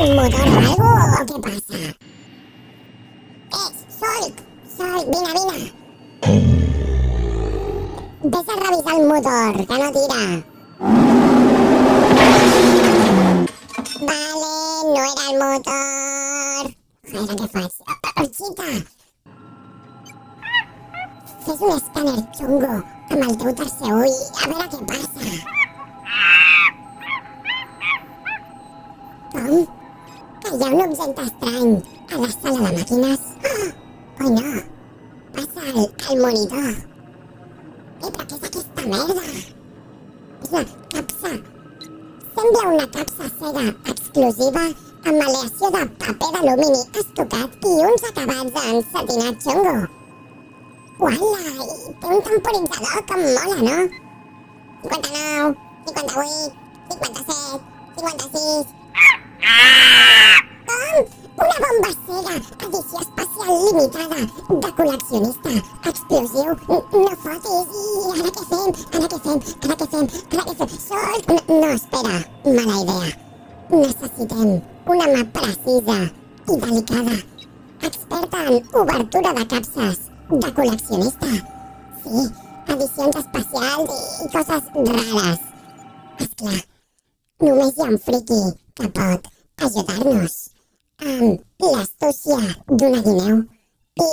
un motor o algo o què passa? Sol, vine. Ves a revisar el motor, que no tira. Vale, no era el motor. Joder, què faig? Orxita! Fes un escàner xungo amb el teu tercer ull, a veure què passa. Com? Que hi ha un objecte estrany a la sala de màquines? Oh no! Passa al monitor. Però què és aquesta merda? És una capsa. Sembla una capsa cega exclusiva amb aleació de paper d'alumini estocat i uns acabats en setinat xungo. Uala! I té un temporitzador com mola, no? 59, 58, 57, 56... Com? Una bomba cega, edició especial limitada, de col·leccionista, explosiu, no fotis, i ara què fem? Sol! No, espera, mala idea. Necessitem una mà precisa i delicada, experta en obertura de capses, de col·leccionista. Sí, edicions especials i coses rares. Esclar, només hi ha un friqui que pot ajudar-nos amb l'astúcia d'una guineu. I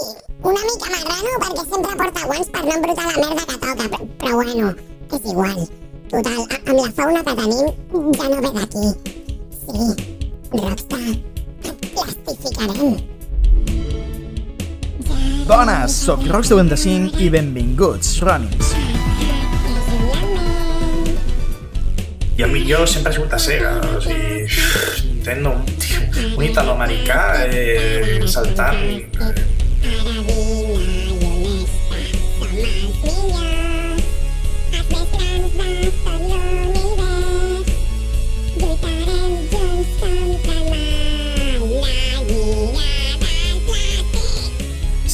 una mica marrano perquè sempre porta guants per no embrutar la merda que toca, però bueno, és igual. Total, amb la fauna que tenim ja no ve d'aquí. Sí, Rockstar, et plastificarem. Bones, soc Rox95 i benvinguts, Ronins. I el millor sempre ha sigut a Sega, o sigui, Nintendo, un italoamericà saltant...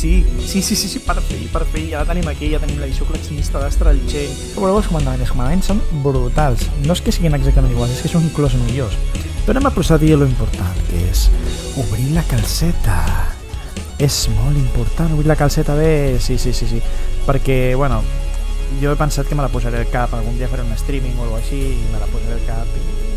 Sí, per fi, ja la tenim aquí, ja tenim l'edició col·leccionista d'Astral Chain. Veureu els comandaments, els comandaments són brutals, no és que siguin exactament iguals, és que són inclús millors. Però anem a procedir a lo important, que és obrir la calceta. És molt important obrir la calceta bé, sí, perquè, bueno, jo he pensat que me la posaré al cap, algun dia faré un streaming o alguna cosa així, i me la posaré al cap i